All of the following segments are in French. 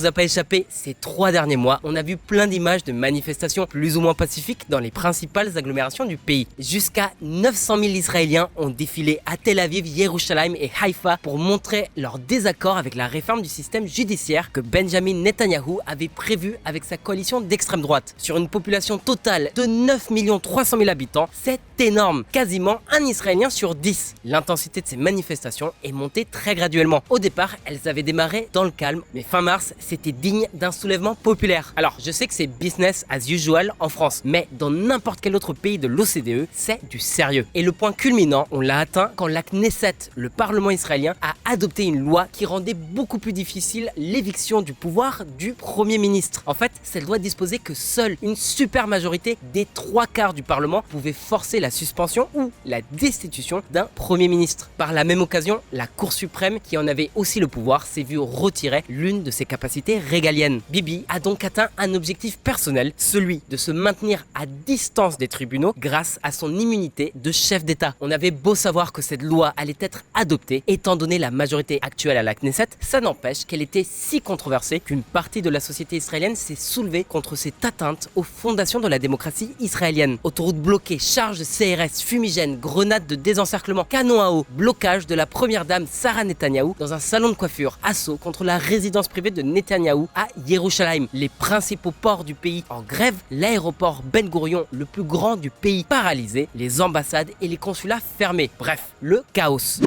vous a pas échappé, ces 3 derniers mois, on a vu plein d'images de manifestations plus ou moins pacifiques dans les principales agglomérations du pays. Jusqu'à 900 000 Israéliens ont défilé à Tel Aviv, Yerushalayim et Haïfa pour montrer leur désaccord avec la réforme du système judiciaire que Benjamin Netanyahou avait prévu avec sa coalition d'extrême droite. Sur une population totale de 9 300 000 habitants, c'est énorme, quasiment un Israélien sur 10. L'intensité de ces manifestations est montée très graduellement. Au départ, elles avaient démarré dans le calme, mais fin mars, c'était digne d'un soulèvement populaire. Alors, je sais que c'est business as usual en France, mais dans n'importe quel autre pays de l'OCDE, c'est du sérieux. Et le point culminant, on l'a atteint quand la Knesset, le Parlement israélien, a adopté une loi qui rendait beaucoup plus difficile l'éviction du pouvoir du Premier ministre. En fait, cette loi disposait que seule une super majorité des 3/4 du Parlement pouvait forcer la suspension ou la destitution d'un Premier ministre. Par la même occasion, la Cour suprême, qui en avait aussi le pouvoir, s'est vue retirer l'une de ses capacités régaliennes. Bibi a donc atteint un objectif personnel, celui de se maintenir à distance des tribunaux grâce à son immunité de chef d'État. On avait beau savoir que cette loi allait être adoptée, étant donné la majorité actuelle à la Knesset, ça n'empêche qu'elle était si controversée qu'une partie de la société israélienne s'est soulevée contre cette atteinte aux fondations de la démocratie israélienne. Autoroutes bloquées, charges de CRS, fumigènes, grenades de désencerclement, canons à eau, blocage de la première dame Sarah Netanyahou dans un salon de coiffure, assaut contre la résidence privée de Netanyahou à Yerushalayim, les principaux ports du pays en grève, l'aéroport Ben Gurion, le plus grand du pays, paralysé, les ambassades et les consulats fermés. Bref, le chaos.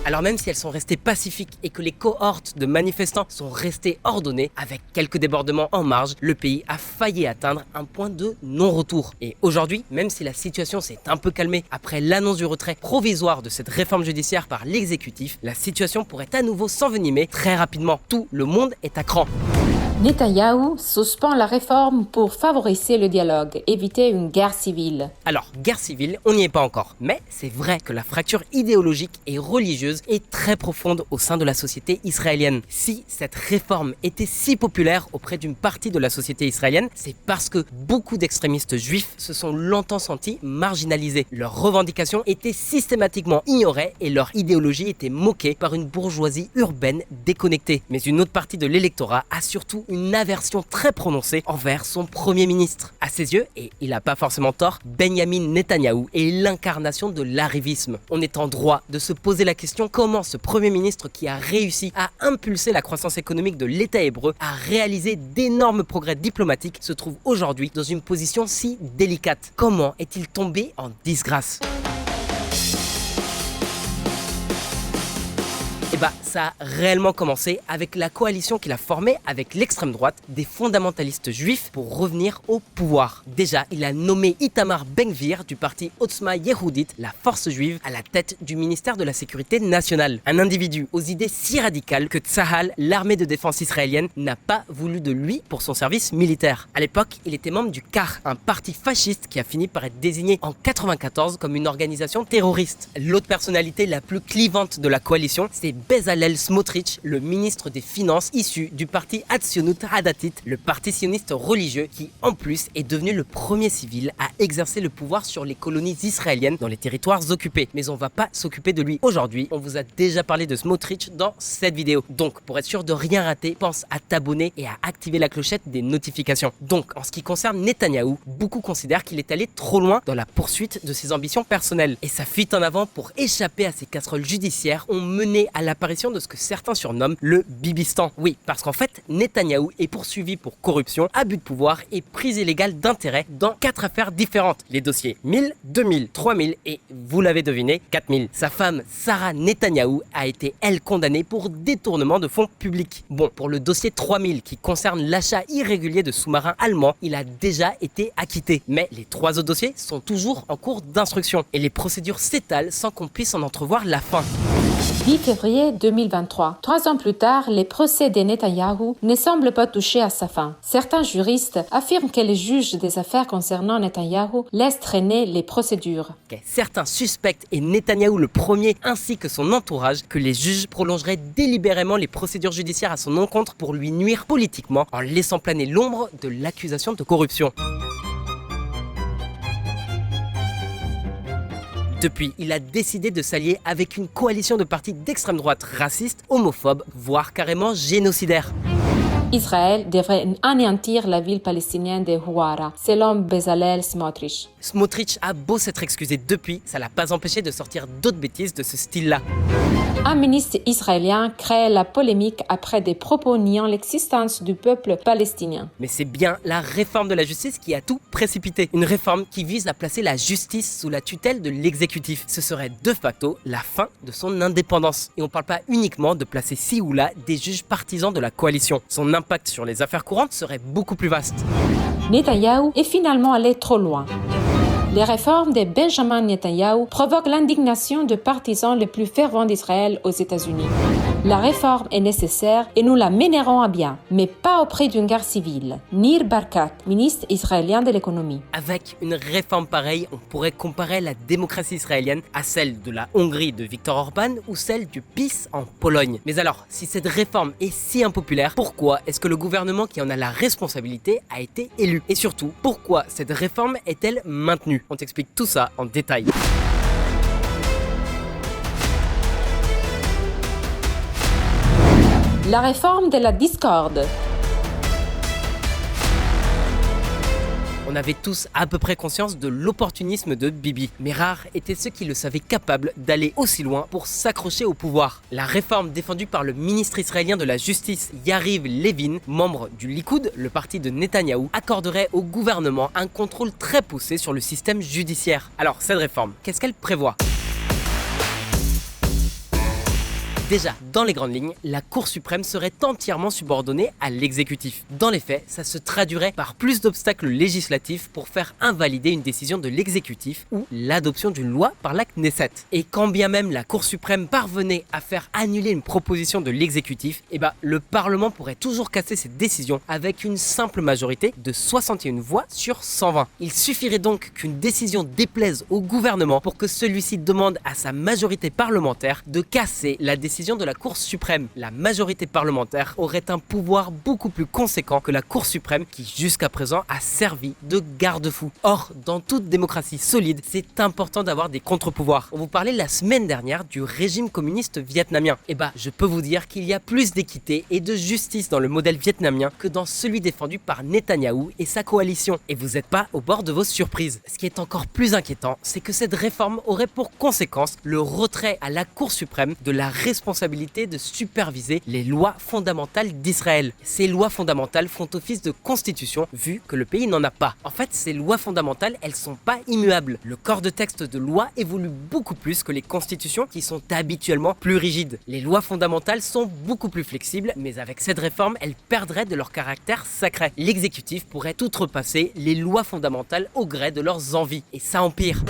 Alors même si elles sont restées pacifiques et que les cohortes de manifestants sont restées ordonnées, avec quelques débordements en marge, le pays a failli atteindre un point de non-retour. Et aujourd'hui, même si la situation s'est un peu calmée après l'annonce du retrait provisoire de cette réforme judiciaire par l'exécutif, la situation pourrait à nouveau s'envenimer très rapidement. Tout le monde est à cran. Netanyahou suspend la réforme pour favoriser le dialogue, éviter une guerre civile. Alors, guerre civile, on n'y est pas encore. Mais c'est vrai que la fracture idéologique et religieuse est très profonde au sein de la société israélienne. Si cette réforme était si populaire auprès d'une partie de la société israélienne, c'est parce que beaucoup d'extrémistes juifs se sont longtemps sentis marginalisés. Leurs revendications étaient systématiquement ignorées et leur idéologie était moquée par une bourgeoisie urbaine déconnectée. Mais une autre partie de l'électorat a surtout une aversion très prononcée envers son Premier ministre. À ses yeux, et il n'a pas forcément tort, Benjamin Netanyahou est l'incarnation de l'arrivisme. On est en droit de se poser la question comment ce Premier ministre qui a réussi à impulser la croissance économique de l'État hébreu, à réaliser d'énormes progrès diplomatiques, se trouve aujourd'hui dans une position si délicate. Comment est-il tombé en disgrâce ? Et bah, ça a réellement commencé avec la coalition qu'il a formée avec l'extrême droite des fondamentalistes juifs pour revenir au pouvoir. Déjà, il a nommé Itamar Ben-Gvir du parti Otzma Yehudit, la force juive, à la tête du ministère de la Sécurité nationale. Un individu aux idées si radicales que Tsahal, l'armée de défense israélienne, n'a pas voulu de lui pour son service militaire. À l'époque, il était membre du KAR, un parti fasciste qui a fini par être désigné en 1994 comme une organisation terroriste. L'autre personnalité la plus clivante de la coalition, c'est Bezalel Smotrich, le ministre des Finances issu du parti Hatzionut Hadatit, le parti sioniste religieux qui, en plus, est devenu le premier civil à exercer le pouvoir sur les colonies israéliennes dans les territoires occupés. Mais on va pas s'occuper de lui aujourd'hui, on vous a déjà parlé de Smotrich dans cette vidéo. Donc, pour être sûr de rien rater, pense à t'abonner et à activer la clochette des notifications. Donc, en ce qui concerne Netanyahou, beaucoup considèrent qu'il est allé trop loin dans la poursuite de ses ambitions personnelles. Et sa fuite en avant pour échapper à ses casseroles judiciaires ont mené à l'apparition de ce que certains surnomment le Bibistan. Oui, parce qu'en fait, Netanyahou est poursuivi pour corruption, abus de pouvoir et prise illégale d'intérêt dans 4 affaires différentes. Les dossiers 1000, 2000, 3000 et, vous l'avez deviné, 4000. Sa femme, Sarah Netanyahou, a été, elle, condamnée pour détournement de fonds publics. Bon, pour le dossier 3000 qui concerne l'achat irrégulier de sous-marins allemands, il a déjà été acquitté. Mais les 3 autres dossiers sont toujours en cours d'instruction et les procédures s'étalent sans qu'on puisse en entrevoir la fin. 10 février 2023. 3 ans plus tard, les procès de Netanyahou ne semblent pas toucher à sa fin. Certains juristes affirment que les juges des affaires concernant Netanyahou laissent traîner les procédures. Certains suspectent, et Netanyahou le premier ainsi que son entourage, que les juges prolongeraient délibérément les procédures judiciaires à son encontre pour lui nuire politiquement en laissant planer l'ombre de l'accusation de corruption. Depuis, il a décidé de s'allier avec une coalition de partis d'extrême droite racistes, homophobes, voire carrément génocidaires. Israël devrait anéantir la ville palestinienne de Huwara, selon Bezalel Smotrich. Smotrich a beau s'être excusé depuis, ça l'a pas empêché de sortir d'autres bêtises de ce style-là. Un ministre israélien crée la polémique après des propos niant l'existence du peuple palestinien. Mais c'est bien la réforme de la justice qui a tout précipité. Une réforme qui vise à placer la justice sous la tutelle de l'exécutif. Ce serait de facto la fin de son indépendance. Et on parle pas uniquement de placer ci ou là des juges partisans de la coalition. Son impact sur les affaires courantes serait beaucoup plus vaste. Netanyahou est finalement allé trop loin. Les réformes de Benjamin Netanyahou provoquent l'indignation des partisans les plus fervents d'Israël aux États-Unis. La réforme est nécessaire et nous la mènerons à bien, mais pas au prix d'une guerre civile. Nir Barkat, ministre israélien de l'économie. Avec une réforme pareille, on pourrait comparer la démocratie israélienne à celle de la Hongrie de Viktor Orban ou celle du PiS en Pologne. Mais alors, si cette réforme est si impopulaire, pourquoi est-ce que le gouvernement qui en a la responsabilité a été élu? Et surtout, pourquoi cette réforme est-elle maintenue? On t'explique tout ça en détail. La réforme de la discorde. On avait tous à peu près conscience de l'opportunisme de Bibi, mais rares étaient ceux qui le savaient capable d'aller aussi loin pour s'accrocher au pouvoir. La réforme défendue par le ministre israélien de la Justice Yariv Levin, membre du Likoud, le parti de Netanyahou, accorderait au gouvernement un contrôle très poussé sur le système judiciaire. Alors cette réforme, qu'est-ce qu'elle prévoit ? Déjà, dans les grandes lignes, la Cour suprême serait entièrement subordonnée à l'exécutif. Dans les faits, ça se traduirait par plus d'obstacles législatifs pour faire invalider une décision de l'exécutif ou l'adoption d'une loi par la Knesset. Et quand bien même la Cour suprême parvenait à faire annuler une proposition de l'exécutif, le Parlement pourrait toujours casser cette décision avec une simple majorité de 61 voix sur 120. Il suffirait donc qu'une décision déplaise au gouvernement pour que celui-ci demande à sa majorité parlementaire de casser la décision de la Cour suprême. La majorité parlementaire aurait un pouvoir beaucoup plus conséquent que la Cour suprême qui jusqu'à présent a servi de garde-fou. Or, dans toute démocratie solide, c'est important d'avoir des contre-pouvoirs. On vous parlait la semaine dernière du régime communiste vietnamien. Je peux vous dire qu'il y a plus d'équité et de justice dans le modèle vietnamien que dans celui défendu par Netanyahou et sa coalition. Et vous n'êtes pas au bord de vos surprises. Ce qui est encore plus inquiétant, c'est que cette réforme aurait pour conséquence le retrait à la Cour suprême de la responsabilité de superviser les lois fondamentales d'Israël. Ces lois fondamentales font office de constitution vu que le pays n'en a pas. En fait, ces lois fondamentales, elles sont pas immuables. Le corps de texte de loi évolue beaucoup plus que les constitutions qui sont habituellement plus rigides. Les lois fondamentales sont beaucoup plus flexibles, mais avec cette réforme, elles perdraient de leur caractère sacré. L'exécutif pourrait outrepasser les lois fondamentales au gré de leurs envies. Et ça empire.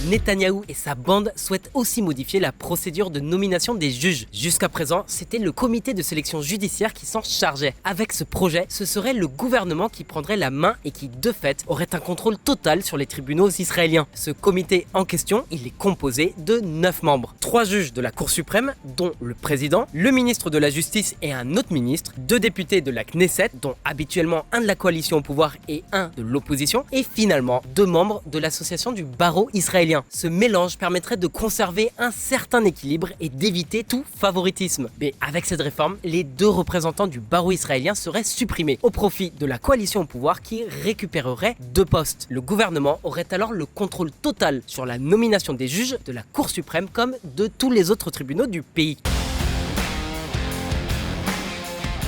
Netanyahou et sa bande souhaitent aussi modifier la procédure de nomination des juges. Jusqu'à présent, c'était le comité de sélection judiciaire qui s'en chargeait. Avec ce projet, ce serait le gouvernement qui prendrait la main et qui, de fait, aurait un contrôle total sur les tribunaux israéliens. Ce comité en question, il est composé de 9 membres. 3 juges de la Cour suprême, dont le président, le ministre de la Justice et un autre ministre, 2 députés de la Knesset, dont habituellement un de la coalition au pouvoir et un de l'opposition, et finalement 2 membres de l'association du barreau israélien. Ce mélange permettrait de conserver un certain équilibre et d'éviter tout favoritisme. Mais avec cette réforme, les 2 représentants du barreau israélien seraient supprimés au profit de la coalition au pouvoir qui récupérerait 2 postes. Le gouvernement aurait alors le contrôle total sur la nomination des juges de la Cour suprême comme de tous les autres tribunaux du pays.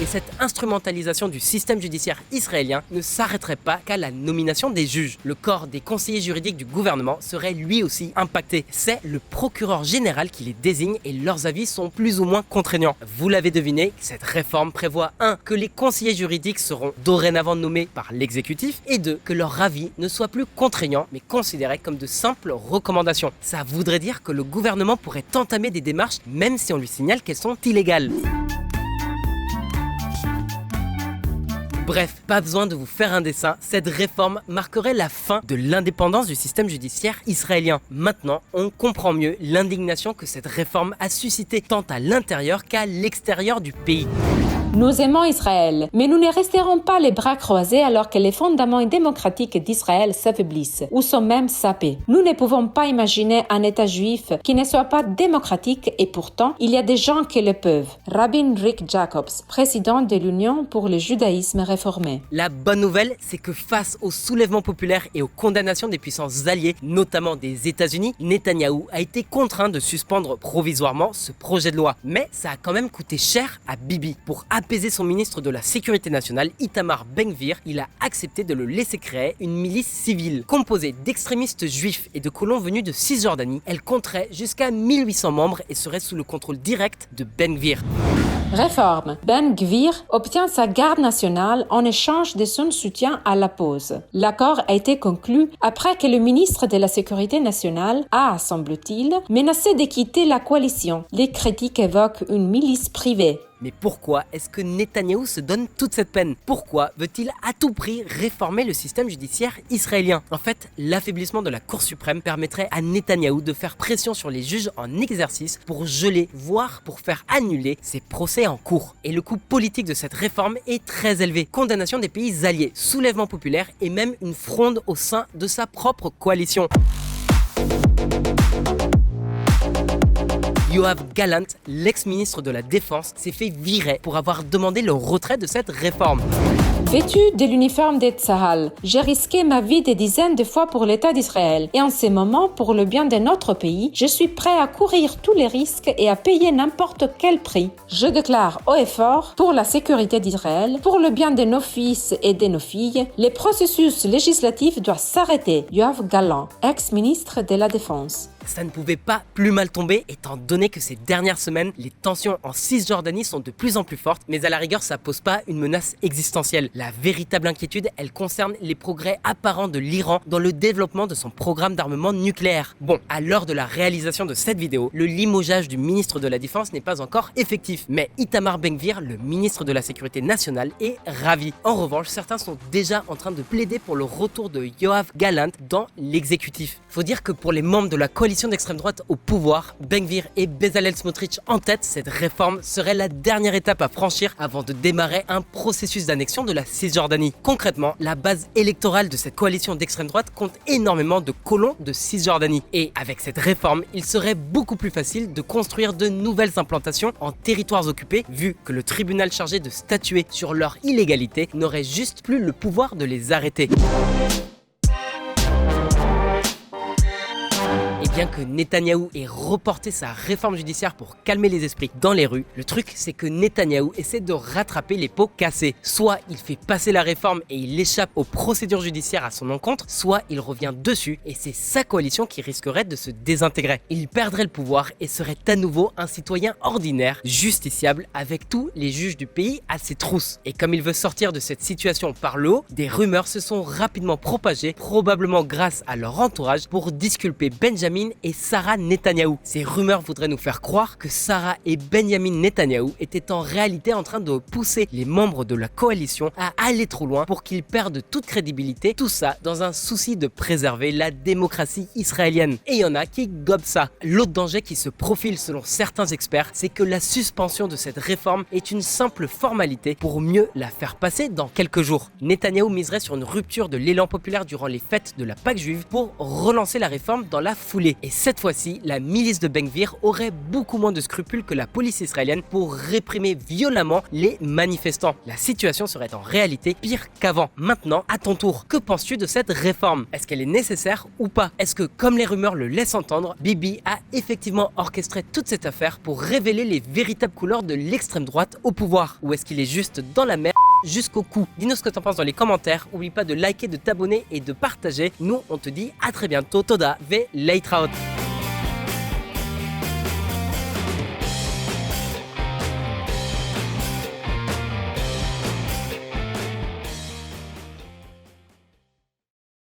Et cette instrumentalisation du système judiciaire israélien ne s'arrêterait pas qu'à la nomination des juges. Le corps des conseillers juridiques du gouvernement serait lui aussi impacté. C'est le procureur général qui les désigne et leurs avis sont plus ou moins contraignants. Vous l'avez deviné, cette réforme prévoit 1. Que les conseillers juridiques seront dorénavant nommés par l'exécutif et 2. Que leur avis ne soit plus contraignant mais considéré comme de simples recommandations. Ça voudrait dire que le gouvernement pourrait entamer des démarches même si on lui signale qu'elles sont illégales. Bref, pas besoin de vous faire un dessin, cette réforme marquerait la fin de l'indépendance du système judiciaire israélien. Maintenant, on comprend mieux l'indignation que cette réforme a suscité tant à l'intérieur qu'à l'extérieur du pays. Nous aimons Israël, mais nous ne resterons pas les bras croisés alors que les fondements démocratiques d'Israël s'affaiblissent ou sont même sapés. Nous ne pouvons pas imaginer un État juif qui ne soit pas démocratique et pourtant, il y a des gens qui le peuvent. Rabbi Rick Jacobs, président de l'Union pour le judaïsme réformé. La bonne nouvelle, c'est que face au soulèvement populaire et aux condamnations des puissances alliées, notamment des États-Unis, Netanyahou a été contraint de suspendre provisoirement ce projet de loi. Mais ça a quand même coûté cher à Bibi. Pour apaiser son ministre de la Sécurité nationale, Itamar Ben-Gvir, il a accepté de le laisser créer une milice civile. Composée d'extrémistes juifs et de colons venus de Cisjordanie, elle compterait jusqu'à 1800 membres et serait sous le contrôle direct de Ben-Gvir. Réforme. Ben-Gvir obtient sa garde nationale en échange de son soutien à la pause. L'accord a été conclu après que le ministre de la Sécurité nationale a, semble-t-il, menacé de quitter la coalition. Les critiques évoquent une milice privée. Mais pourquoi est-ce que Netanyahou se donne toute cette peine? Pourquoi veut-il à tout prix réformer le système judiciaire israélien? En fait, l'affaiblissement de la Cour suprême permettrait à Netanyahou de faire pression sur les juges en exercice pour geler, voire pour faire annuler ses procès en cours. Et le coût politique de cette réforme est très élevé. Condamnation des pays alliés, soulèvement populaire et même une fronde au sein de sa propre coalition. Yoav Gallant, l'ex-ministre de la Défense, s'est fait virer pour avoir demandé le retrait de cette réforme. Vêtu de l'uniforme des Tzahal, j'ai risqué ma vie des dizaines de fois pour l'État d'Israël. Et en ces moments, pour le bien de notre pays, je suis prêt à courir tous les risques et à payer n'importe quel prix. Je déclare haut et fort, pour la sécurité d'Israël, pour le bien de nos fils et de nos filles, les processus législatifs doivent s'arrêter. Yoav Gallant, ex-ministre de la Défense. Ça ne pouvait pas plus mal tomber étant donné que ces dernières semaines, les tensions en Cisjordanie sont de plus en plus fortes, mais à la rigueur, ça pose pas une menace existentielle. La véritable inquiétude, elle concerne les progrès apparents de l'Iran dans le développement de son programme d'armement nucléaire. Bon, à l'heure de la réalisation de cette vidéo, le limogeage du ministre de la Défense n'est pas encore effectif, mais Itamar Ben-Gvir, le ministre de la Sécurité nationale, est ravi. En revanche, certains sont déjà en train de plaider pour le retour de Yoav Gallant dans l'exécutif. Faut dire que pour les membres de la coalition d'extrême droite au pouvoir, Ben-Gvir et Bezalel Smotrich en tête, cette réforme serait la dernière étape à franchir avant de démarrer un processus d'annexion de la Cisjordanie. Concrètement, la base électorale de cette coalition d'extrême droite compte énormément de colons de Cisjordanie. Et avec cette réforme, il serait beaucoup plus facile de construire de nouvelles implantations en territoires occupés, vu que le tribunal chargé de statuer sur leur illégalité n'aurait juste plus le pouvoir de les arrêter. Bien que Netanyahou ait reporté sa réforme judiciaire pour calmer les esprits dans les rues, le truc c'est que Netanyahou essaie de rattraper les pots cassés. Soit il fait passer la réforme et il échappe aux procédures judiciaires à son encontre, soit il revient dessus et c'est sa coalition qui risquerait de se désintégrer. Il perdrait le pouvoir et serait à nouveau un citoyen ordinaire, justiciable, avec tous les juges du pays à ses trousses. Et comme il veut sortir de cette situation par le haut, des rumeurs se sont rapidement propagées, probablement grâce à leur entourage, pour disculper Benjamin et Sarah Netanyahou. Ces rumeurs voudraient nous faire croire que Sarah et Benjamin Netanyahou étaient en réalité en train de pousser les membres de la coalition à aller trop loin pour qu'ils perdent toute crédibilité, tout ça dans un souci de préserver la démocratie israélienne. Et il y en a qui gobent ça. L'autre danger qui se profile selon certains experts, c'est que la suspension de cette réforme est une simple formalité pour mieux la faire passer dans quelques jours. Netanyahou miserait sur une rupture de l'élan populaire durant les fêtes de la Pâque juive pour relancer la réforme dans la foulée. Et cette fois-ci, la milice de Ben-Gvir aurait beaucoup moins de scrupules que la police israélienne pour réprimer violemment les manifestants. La situation serait en réalité pire qu'avant. Maintenant, à ton tour, que penses-tu de cette réforme? Est-ce qu'elle est nécessaire ou pas? Est-ce que, comme les rumeurs le laissent entendre, Bibi a effectivement orchestré toute cette affaire pour révéler les véritables couleurs de l'extrême droite au pouvoir? Ou est-ce qu'il est juste dans la merde jusqu'au cou? Dis-nous ce que t'en penses dans les commentaires. Oublie pas de liker, de t'abonner et de partager. Nous, on te dit à très bientôt. Toda ve Leitraot.